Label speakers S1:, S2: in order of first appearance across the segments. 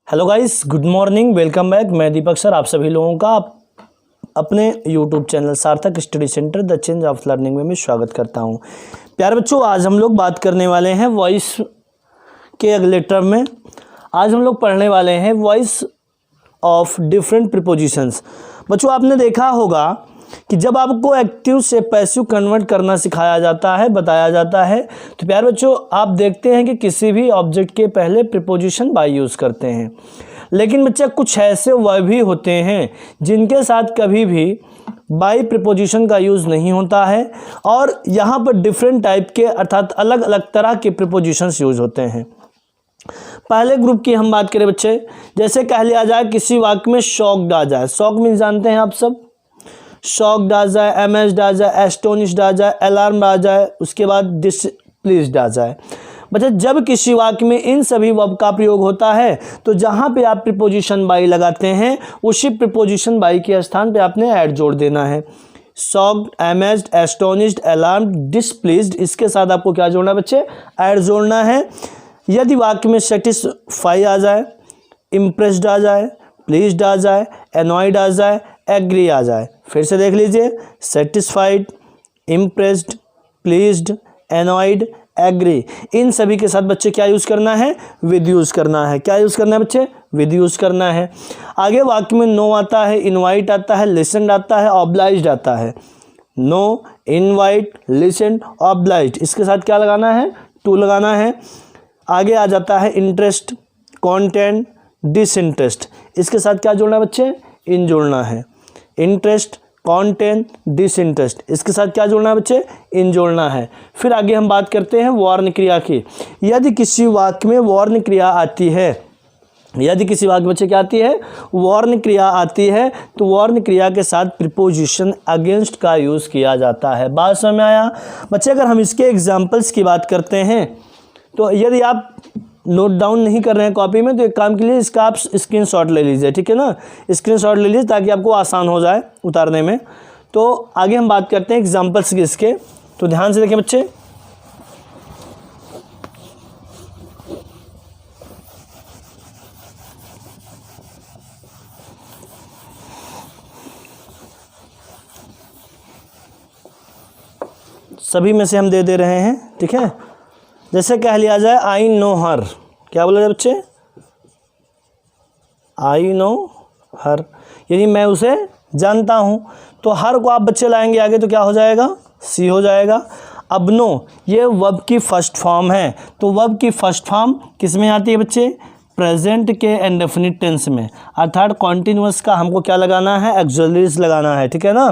S1: Hello guys, good morning, welcome back. मैं दीपक sir आप सभी लोगों का अपने यूट्यूब चैनल सार्थक study centre the change of learning में स्वागत करता हूं। प्यारे बच्चों, आज हम लोग बात करने वाले हैं वॉइस के अगले टर्म में। आज हम लोग पढ़ने वाले हैं वॉइस ऑफ डिफरेंट प्रीपोजिशंस। बच्चों, आपने देखा होगा कि जब आपको एक्टिव से पैसिव कन्वर्ट करना सिखाया जाता है, बताया जाता है, तो प्यारे बच्चों आप देखते हैं कि किसी भी ऑब्जेक्ट के पहले प्रीपोजिशन बाय यूज़ करते हैं। लेकिन बच्चे कुछ ऐसे वर्ब भी होते हैं जिनके साथ कभी भी बाय प्रीपोजिशन का यूज़ नहीं होता है और यहाँ पर डिफरेंट टाइप के अर्थात अलग अलग तरह के प्रीपोजिशंस यूज़ होते हैं। पहले ग्रुप की हम बात करें बच्चे, जैसे कह लिया जाए किसी वाक्य में शॉक्ड आ जाए। शॉक मीन्स जानते हैं आप सब, शॉक्ड आ जाए, अमेज्ड आ जाए, एस्टोनिश्ड आ जाए, अलार्म्ड आ जाए, उसके बाद डिसप्लीज्ड आ जाए। बच्चे जब किसी वाक्य में इन सभी वर्ब का प्रयोग होता है तो जहाँ पे आप प्रीपोजिशन बाय लगाते हैं उसी प्रीपोजिशन बाय के स्थान पे आपने ऐड जोड़ देना है। शॉक्ड, अमेज्ड, एस्टोनिश्ड, अलार्म्ड, डिसप्लीज्ड, इसके साथ आपको क्या जोड़ना है बच्चे? ऐड जोड़ना है। यदि वाक्य में सेटिस्फाई आ जाए, इम्प्रेस्ड आ जाए, प्लीज्ड आ जाए, एनॉयड आ जाए, एग्री आ जाए, फिर से देख लीजिए, satisfied, impressed, pleased, annoyed, agree, इन सभी के साथ बच्चे क्या यूज़ करना है? विद यूज़ करना है। क्या यूज़ करना है बच्चे? विद यूज़ करना है। आगे वाक्य में नो आता है, इनवाइट आता है, लिसन आता है, ऑब्लाइज्ड आता है। नो, इनवाइट, लिसन, ऑब्लाइज्ड, इसके साथ क्या लगाना है? टू लगाना है। आगे आ जाता है इंटरेस्ट, कॉन्टेंट, डिसइंटरेस्ट, इसके साथ क्या जोड़ना है बच्चे? इन जोड़ना है। इंटरेस्ट, कॉन्टेंट, डिसइंटरेस्ट, इसके साथ क्या जोड़ना है बच्चे? इन जोड़ना है। फिर आगे हम बात करते हैं वर्ण क्रिया की। यदि किसी वाक्य में वर्ण क्रिया आती है, यदि किसी वाक्य बच्चे क्या आती है? वर्ण क्रिया आती है, तो वर्ण क्रिया के साथ प्रीपोजिशन अगेंस्ट का यूज़ किया जाता है। बात समझ में आया बच्चे? अगर हम इसके एग्जाम्पल्स की बात करते हैं तो यदि आप नोट डाउन नहीं कर रहे हैं कॉपी में तो एक काम के लिए इसका आप स्क्रीनशॉट ले लीजिए, ठीक है ना? स्क्रीनशॉट ले लीजिए ताकि आपको आसान हो जाए उतारने में। तो आगे हम बात करते हैं एग्जांपल्स की इसके, तो ध्यान से देखें बच्चे। सभी में से हम दे रहे हैं, ठीक है? जैसे कह लिया जाए आई नो हर, क्या बोला जाए बच्चे? आई नो हर, यानी मैं उसे जानता हूँ। तो हर को आप बच्चे लाएंगे आगे तो क्या हो जाएगा? सी हो जाएगा। अब नो, ये वर्ब की फर्स्ट फॉर्म है, तो वर्ब की फर्स्ट फॉर्म किस में आती है बच्चे? प्रेजेंट के इंडेफिनिट टेंस में, अर्थात कॉन्टिन्यूअस का हमको क्या लगाना है? एक्सुलरीज लगाना है, ठीक है ना?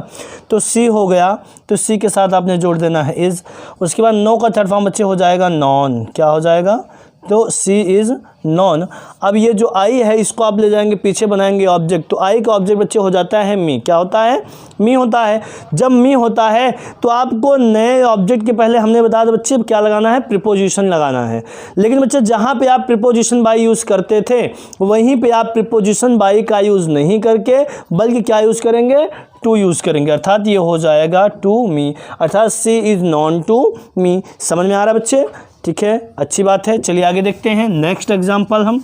S1: तो सी हो गया, तो सी के साथ आपने जोड़ देना है इज। उसके बाद नो का थर्ड फॉर्म बच्चे हो जाएगा नॉन, क्या हो जाएगा? तो सी इज़ नॉन। अब ये जो आई है इसको आप ले जाएंगे पीछे बनाएंगे ऑब्जेक्ट, तो आई का ऑब्जेक्ट बच्चे हो जाता है मी। क्या होता है? मी होता है। जब मी होता है तो आपको नए ऑब्जेक्ट के पहले हमने बताया था बच्चे क्या लगाना है? प्रीपोजिशन लगाना है। लेकिन बच्चे जहाँ पे आप प्रीपोजिशन बाय यूज़ करते थे वहीं पे आप प्रीपोजिशन बाय का यूज़ नहीं करके बल्कि क्या यूज़ करेंगे? टू यूज़ करेंगे, अर्थात ये हो जाएगा टू मी, अर्थात सी इज़ नॉन टू मी। समझ में आ रहा है बच्चे? ठीक है, अच्छी बात है। चलिए आगे देखते हैं नेक्स्ट एग्जाम्पल। हम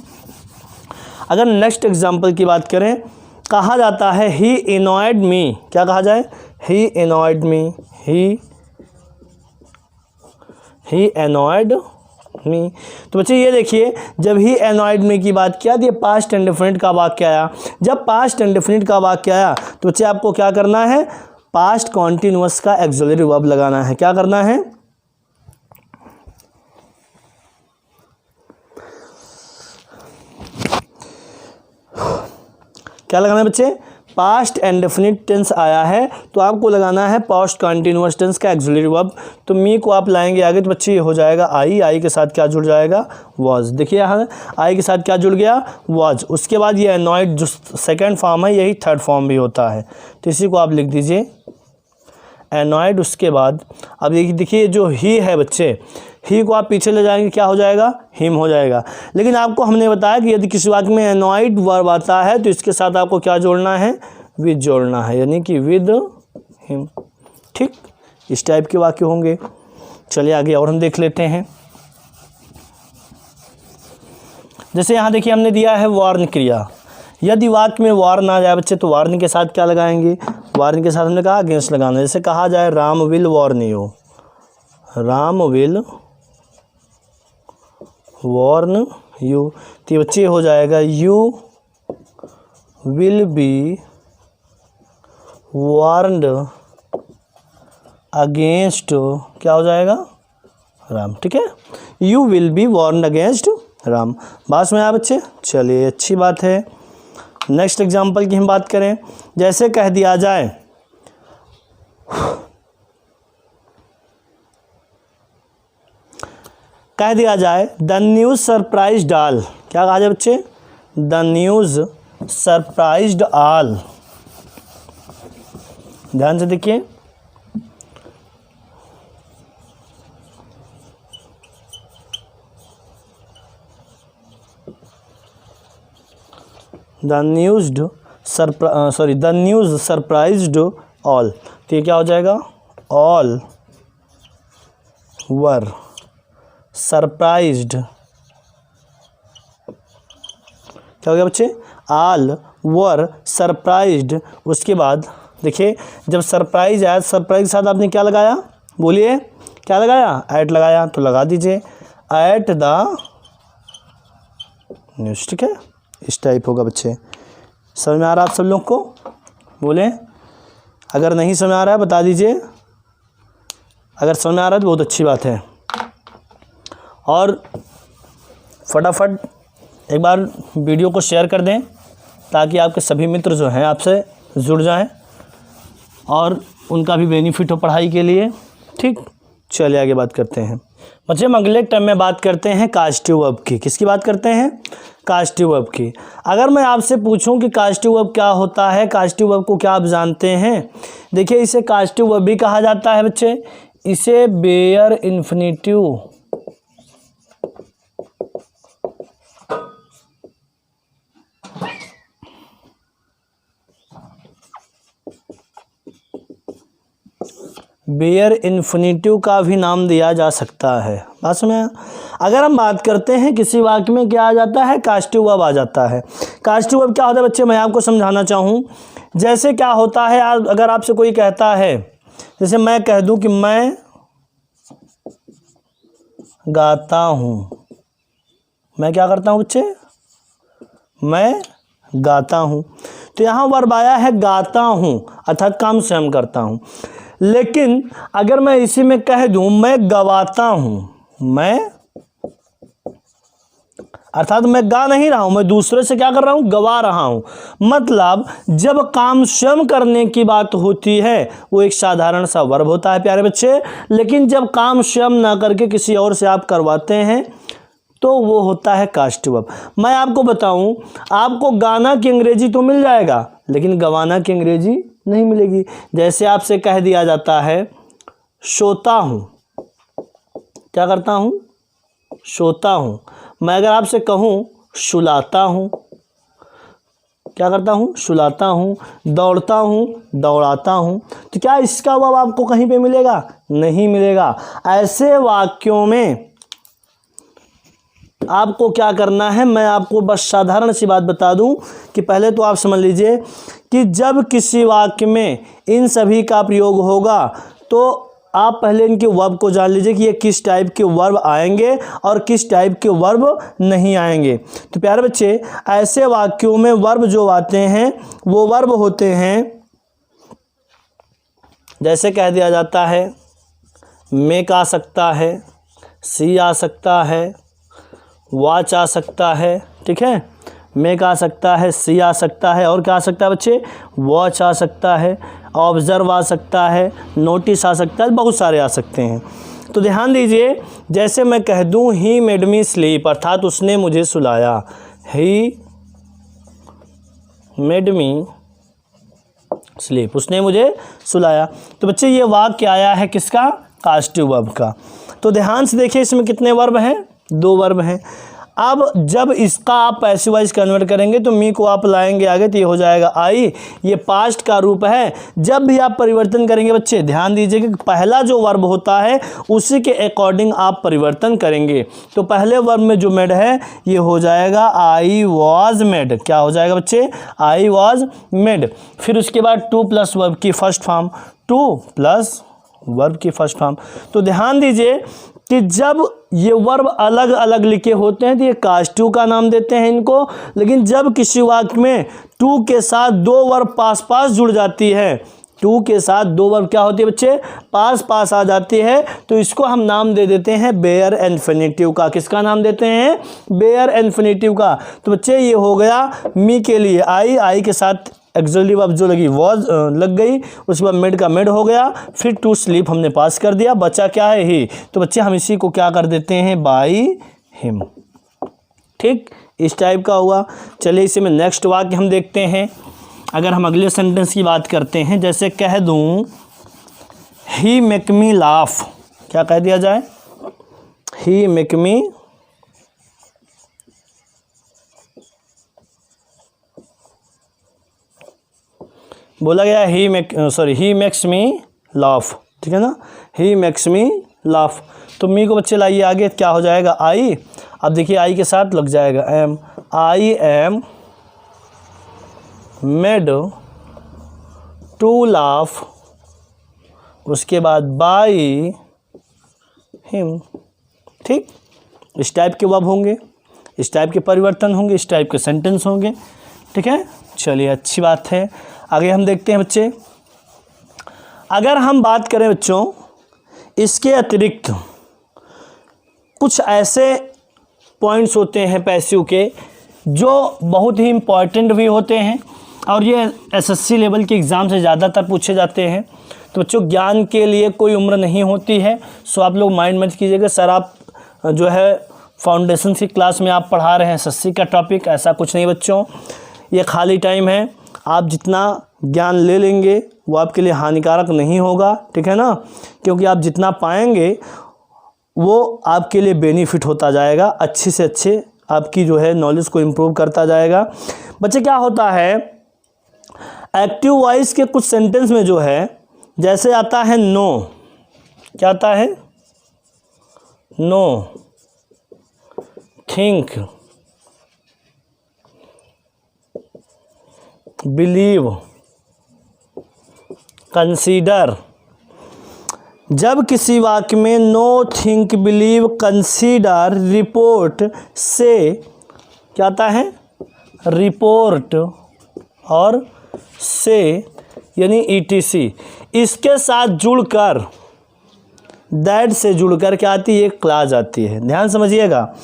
S1: अगर नेक्स्ट एग्जाम्पल की बात करें, कहा जाता है ही एनॉयड मी। क्या कहा जाए? ही एनॉयड मी, ही एनॉयड मी। तो बच्चे ये देखिए, जब ही एनॉयड मी की बात किया तो ये पास्ट इंडेफिनिट का वाक्य आया। जब पास्ट इंडेफिनिट का वाक्य आया तो बच्चे आपको क्या करना है? पास्ट कॉन्टिन्यूअस का एक्सुलरी वर्ब लगाना है। क्या करना है? क्या लगाना है बच्चे? पास्ट इंडेफिनिट टेंस आया है तो आपको लगाना है पास्ट कंटिन्यूअस टेंस का एक्सुलरी वर्ब। तो मी को आप लाएंगे आगे तो बच्चे ये हो जाएगा आई। आई के साथ क्या जुड़ जाएगा? वॉज। देखिए यहाँ आई के साथ क्या जुड़ गया? वॉज। उसके बाद ये एनॉयड जो सेकेंड फॉर्म है यही थर्ड फॉर्म भी होता है, तो इसी को आप लिख दीजिए एनॉयड। उसके बाद अब देखिए जो ही है बच्चे, ही को आप पीछे ले जाएंगे क्या हो जाएगा? हिम हो जाएगा। लेकिन आपको हमने बताया कि यदि किसी वाक्य में एनॉयड वर्ब आता है तो इसके साथ आपको क्या जोड़ना है? विद जोड़ना है, यानी कि विद हिम। ठीक, इस टाइप के वाक्य होंगे। चलिए आगे और हम देख लेते हैं। जैसे यहाँ देखिए हमने दिया है वार्न क्रिया, यदि वाक्य में वार्न आ जाए बच्चे तो वार्न के साथ क्या लगाएंगे, वार्न के साथ हमने कहा अगेंस्ट लगाना। जैसे कहा जाए Ram will warn you, Ram will warn you, तो बच्चे हो जाएगा you will be warned against, क्या हो जाएगा, राम। ठीक है, you will be warned against Ram. बात में आया बच्चे, चलिए अच्छी बात है। नेक्स्ट एग्जाम्पल की हम बात करें, जैसे कह दिया जाए द न्यूज़ सरप्राइज्ड ऑल, क्या कहा जाए बच्चे, द न्यूज़ सरप्राइज्ड ऑल। ध्यान से देखिए, द न्यूज़ सरप्राइज्ड ऑल, तो ये क्या हो जाएगा, ऑल वर सरप्राइज्ड, क्या हो गया बच्चे, ऑल वर सरप्राइज्ड। उसके बाद देखिए जब सरप्राइज आया, सरप्राइज के साथ आपने क्या लगाया, बोलिए क्या लगाया, एट लगाया, तो लगा दीजिए एट द न्यूज़। ठीक है, इस टाइप होगा बच्चे। समझ में आ रहा है आप सब लोग को, बोले अगर नहीं समझ आ रहा है बता दीजिए, अगर समझ में आ रहा है तो बहुत अच्छी बात है। और फटाफट एक बार वीडियो को शेयर कर दें ताकि आपके सभी मित्र जो हैं आपसे जुड़ जाएं और उनका भी बेनिफिट हो पढ़ाई के लिए। ठीक, चलिए आगे बात करते हैं बच्चे। हम अगले टर्म में बात करते हैं कास्टिव वर्ब की। किसकी बात करते हैं, कास्टिव वर्ब की। अगर मैं आपसे पूछूं कि कास्टिव वर्ब क्या होता है, कास्टिव वर्ब को क्या आप जानते हैं, देखिए इसे कास्टिव वर्ब भी कहा जाता है बच्चे, इसे बेयर इन्फिनिटिव बेयर इन्फिनिटिव का भी नाम दिया जा सकता है। बात समझ, अगर हम बात करते हैं किसी वाक्य में क्या आ जाता है, कास्टिव वर्ब आ जाता है। कास्टिव वर्ब क्या होता है बच्चे, मैं आपको समझाना चाहूँ। जैसे क्या होता है, अगर आपसे कोई कहता है, जैसे मैं कह दूं कि मैं गाता हूँ, मैं क्या करता हूँ बच्चे, मैं गाता हूँ, तो यहाँ वर्ब आया है गाता हूँ, अर्थात काम स्वयं करता हूँ। लेकिन अगर मैं इसी में कह दूं मैं गवाता हूँ, मैं अर्थात मैं गा नहीं रहा हूं, मैं दूसरे से क्या कर रहा हूं, गवा रहा हूं। मतलब जब काम स्वयं करने की बात होती है वो एक साधारण सा वर्ब होता है प्यारे बच्चे, लेकिन जब काम स्वयं ना करके किसी और से आप करवाते हैं तो वो होता है कास्टिव वर्ब। मैं आपको बताऊं, आपको गाना की अंग्रेजी तो मिल जाएगा लेकिन गवाना की अंग्रेजी नहीं मिलेगी। जैसे आपसे कह दिया जाता है सोता हूं, क्या करता हूं, सोता हूं। मैं अगर आपसे कहूं सुलाता हूं, क्या करता हूं, सुलाता हूं। दौड़ता हूं, दौड़ाता हूं, तो क्या इसका वर्ब आपको कहीं पे मिलेगा, नहीं मिलेगा। ऐसे वाक्यों में आपको क्या करना है, मैं आपको बस साधारण सी बात बता दूं कि पहले तो आप समझ लीजिए कि जब किसी वाक्य में इन सभी का प्रयोग होगा तो आप पहले इनके वर्ब को जान लीजिए कि ये किस टाइप के वर्ब आएंगे और किस टाइप के वर्ब नहीं आएंगे। तो प्यारे बच्चे, ऐसे वाक्यों में वर्ब जो आते हैं वो वर्ब होते हैं, जैसे कह दिया जाता है मेक आ सकता है, सी आ सकता है, वॉच आ सकता है। ठीक है, मेक आ सकता है, सी आ सकता है, और क्या आ सकता है बच्चे, वॉच आ सकता है, ऑब्जर्व आ सकता है, नोटिस आ सकता है, बहुत सारे आ सकते हैं। तो ध्यान दीजिए, जैसे मैं कह दूं ही मेड मी स्लीप, अर्थात उसने मुझे सुलाया, ही मेड मी स्लीप, उसने मुझे सुलाया। तो बच्चे ये वाक्य आया है किसका, कास्टिव वर्ब का। तो ध्यान से देखिए इसमें कितने वर्ब हैं, दो वर्ब हैं। अब जब इसका आप पैसिव वॉइस कन्वर्ट करेंगे तो मी को आप लाएंगे आगे तो ये हो जाएगा आई। ये पास्ट का रूप है। जब भी आप परिवर्तन करेंगे बच्चे ध्यान दीजिए कि पहला जो वर्ब होता है उसी के अकॉर्डिंग आप परिवर्तन करेंगे। तो पहले वर्ब में जो मेड है ये हो जाएगा आई वॉज मेड। क्या हो जाएगा बच्चे? I was made. फिर उसके बाद टू प्लस वर्ब की first form, two plus verb की फर्स्ट फॉर्म। तो ध्यान दीजिए कि जब ये वर्ब अलग अलग लिखे होते हैं तो ये कास्ट टू का नाम देते हैं इनको, लेकिन जब किसी वाक्य में टू के साथ दो वर्ब पास पास जुड़ जाती है, टू के साथ दो वर्ब क्या होती है बच्चे? पास पास आ जाती है, तो इसको हम नाम दे देते हैं बेयर इन्फिनिटिव का। किसका नाम देते हैं? बेयर इन्फिनिटिव का। तो बच्चे ये हो गया मी के लिए आई, आई के साथ एक्सक्लूसिव वर्ब जो लगी वॉज लग गई, उसके बाद मेड का मेड हो गया, फिर टू स्लीप हमने पास कर दिया, बचा क्या है? ही। तो बच्चे हम इसी को क्या कर देते हैं? By him. ठीक, इस टाइप का हुआ। चलिए इसी में नेक्स्ट वाक्य हम देखते हैं। अगर हम अगले सेंटेंस की बात करते हैं, जैसे कह दूं ही मेक मी लाफ, क्या कह दिया जाए? ही मेक मी बोला गया ही मेक्स मी लाफ, ठीक है ना? He makes me laugh. तो मी को बच्चे लाइए आगे, क्या हो जाएगा? आई। अब देखिए आई के साथ लग जाएगा M. I am made to laugh, उसके बाद बाई हिम। ठीक, इस टाइप के वर्ब होंगे, इस टाइप के परिवर्तन होंगे, इस टाइप के सेंटेंस होंगे। ठीक है, चलिए अच्छी बात है। आगे हम देखते हैं बच्चे, अगर हम बात करें बच्चों इसके अतिरिक्त कुछ ऐसे पॉइंट्स होते हैं पैसिव के जो बहुत ही इम्पॉर्टेंट भी होते हैं और ये एसएससी लेवल के एग्ज़ाम से ज़्यादातर पूछे जाते हैं। तो बच्चों ज्ञान के लिए कोई उम्र नहीं होती है, सो आप लोग माइंड मत कीजिएगा सर आप जो है फाउंडेशन की क्लास में आप पढ़ा रहे हैं एसएससी का टॉपिक, ऐसा कुछ नहीं बच्चों। ये खाली टाइम है, आप जितना ज्ञान ले लेंगे वो आपके लिए हानिकारक नहीं होगा, ठीक है ना? क्योंकि आप जितना पाएंगे वो आपके लिए बेनिफिट होता जाएगा, अच्छे से अच्छे आपकी जो है नॉलेज को इम्प्रूव करता जाएगा। बच्चे क्या होता है एक्टिव वॉइस के कुछ सेंटेंस में जो है जैसे आता है नो, क्या आता है? Know, think, believe, consider. जब किसी वाक्य में know, think, believe, consider, report से क्या आता है? रिपोर्ट और से यानी ईटीसी, इसके साथ जुड़कर दैट से जुड़कर क्या आती है? एक क्लॉज आती है। ध्यान समझिएगा,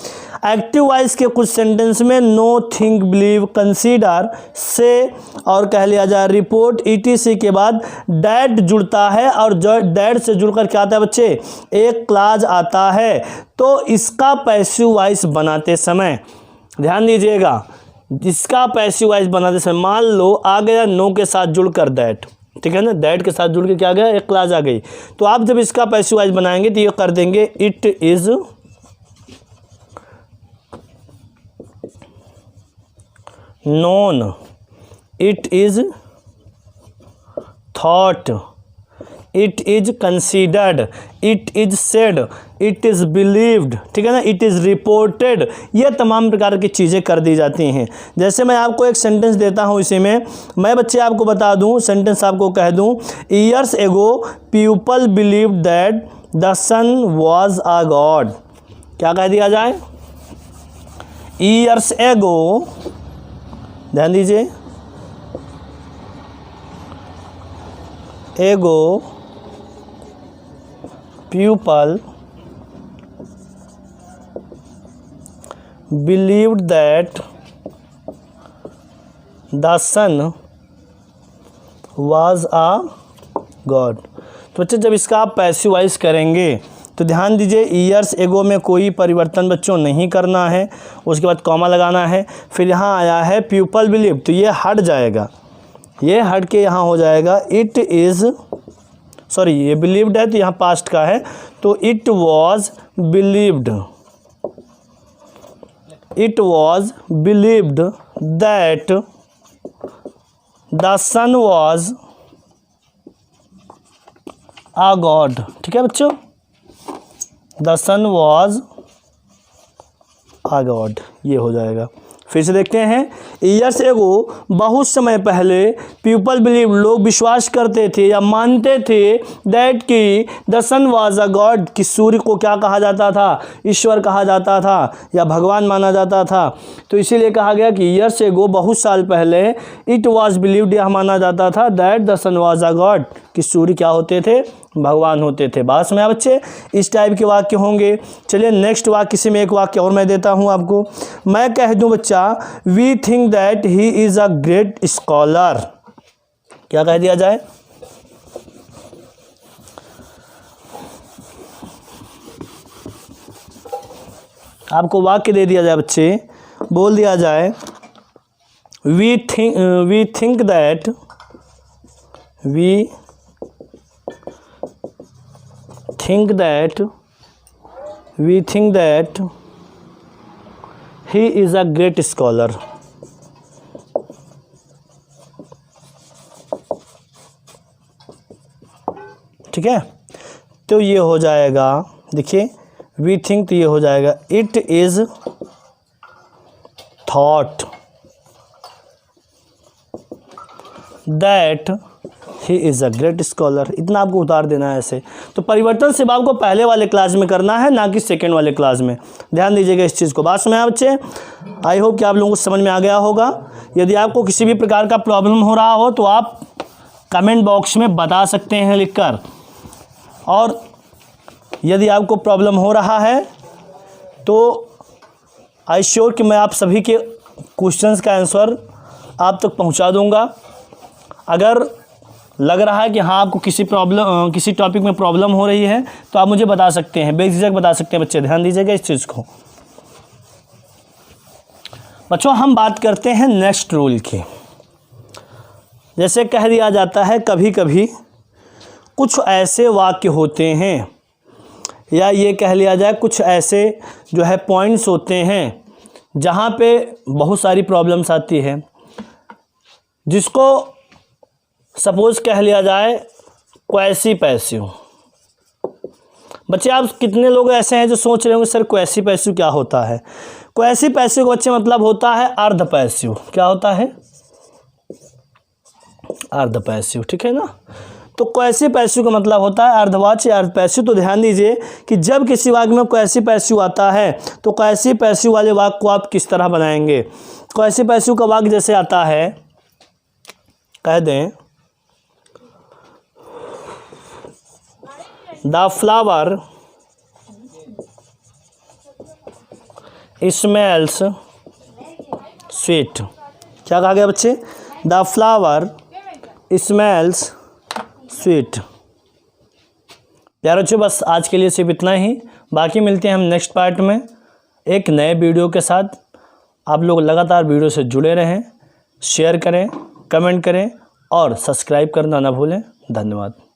S1: एक्टिव वॉइस के कुछ सेंटेंस में नो, थिंक, बिलीव, कंसीडर से और कह लिया जाए रिपोर्ट, ईटीसी के बाद डैट जुड़ता है और जो डैट से जुड़कर क्या आता है बच्चे? एक क्लॉज आता है। तो इसका पैसिव वॉइस बनाते समय ध्यान दीजिएगा, इसका पैसिव वॉइस बनाते समय मान लो आ गया नो के साथ जुड़कर दैट, ठीक है ना? दैट के साथ जुड़ के क्या आ गया? एक क्लॉज आ गई। तो आप जब इसका पैसिव वॉइस बनाएंगे तो ये कर देंगे it is known, it is thought, it is considered, it is said, it is believed, ठीक है ना? It is reported. ये तमाम प्रकार की चीज़ें कर दी जाती हैं। जैसे मैं आपको एक सेंटेंस देता हूँ, इसी में मैं बच्चे आपको बता दूँ, सेंटेंस आपको कह दूँ, years ago people believed that the sun was a god. क्या कह दिया जाए? ईयर्स एगो, ध्यान दीजिए, ago people believed that the sun was a god. तो बच्चे जब इसका आप पैसिव वॉइस करेंगे तो ध्यान दीजिए ईयर्स एगो में कोई परिवर्तन बच्चों नहीं करना है, उसके बाद कॉमा लगाना है। फिर यहाँ आया है पीपल बिलीव, तो ये हट जाएगा, ये हट के यहाँ हो जाएगा इट इज़, सॉरी ये बिलीव्ड है तो यहाँ पास्ट का है, तो it was believed, it was believed that the sun was a god. ठीक है बच्चों, the sun was a god, ये हो जाएगा। फिर से देखते हैं, ईयर्स एगो, बहुत समय पहले, पीपल बिलीव, लोग विश्वास करते थे या मानते थे, दैट कि the sun was a god, कि सूर्य को क्या कहा जाता था, ईश्वर कहा जाता था या भगवान माना जाता था। तो इसीलिए कहा गया कि ईयर्स एगो, बहुत साल पहले, इट वाज बिलीव्ड, यह माना जाता था, that the sun was a god, कि सूर्य क्या होते थे, भगवान होते थे। बात में बच्चे, इस टाइप के वाक्य होंगे। चलिए नेक्स्ट वाक्य, किसी में एक वाक्य और मैं देता हूं आपको। मैं कह दूं बच्चा, we think that he is a great scholar. क्या कह दिया जाए, आपको वाक्य दे दिया जाए बच्चे, बोल दिया जाए, we think that he is a great scholar। ठीक है, तो ये हो जाएगा, देखिए वी थिंक, तो ये हो जाएगा, it is thought that he is a great scholar. इतना आपको उतार देना है ऐसे। तो परिवर्तन सिर्फ आपको पहले वाले क्लास में करना है, ना कि सेकेंड वाले क्लास में। ध्यान दीजिएगा इस चीज़ को। बात समझ आए बच्चे? आई होप कि आप लोगों को समझ में आ गया होगा। यदि आपको किसी भी प्रकार का प्रॉब्लम हो रहा हो तो आप कमेंट बॉक्स में बता सकते हैं लिखकर, और यदि आपको प्रॉब्लम हो रहा है तो आई श्योर कि मैं आप सभी के क्वेश्चंस का आंसर आप तक पहुंचा दूंगा। अगर लग रहा है कि हाँ आपको किसी टॉपिक में प्रॉब्लम हो रही है तो आप मुझे बता सकते हैं, बेझिझक बता सकते हैं बच्चे। ध्यान दीजिएगा इस चीज़ को। बच्चों हम बात करते हैं नेक्स्ट रूल की। जैसे कह दिया जाता है, कभी कभी कुछ ऐसे वाक्य होते हैं, या ये कह लिया जाए कुछ ऐसे जो है पॉइंट्स होते हैं जहाँ पे बहुत सारी प्रॉब्लम्स आती है, जिसको सपोज कह लिया जाए क्वैसी पैसिव। बच्चे आप कितने लोग ऐसे हैं जो सोच रहे होंगे सर क्वैसी पैसिव क्या होता है? क्वैसी पैसिव का बच्चे मतलब होता है अर्ध पैसिव। क्या होता है? अर्ध पैसिव। ठीक है ना। तो क्वैसी पैसिव का मतलब होता है अर्धवाच्य अर्ध पैसिव। तो ध्यान दीजिए कि जब किसी वाक्य में क्वैसी पैसिव आता है तो क्वैसी पैसिव वाले वाक्य को आप किस तरह बनाएंगे। क्वैसी पैसिव का वाक्य जैसे आता है, कह दें द फ्लावर स्मेल्स स्वीट। क्या कहा गया बच्चे? The flower smells sweet. प्यारे बच्चों बस आज के लिए सिर्फ इतना ही। बाकी मिलते हैं हम नेक्स्ट पार्ट में एक नए वीडियो के साथ। आप लोग लगातार वीडियो से जुड़े रहें, शेयर करें, कमेंट करें और सब्सक्राइब करना ना भूलें। धन्यवाद।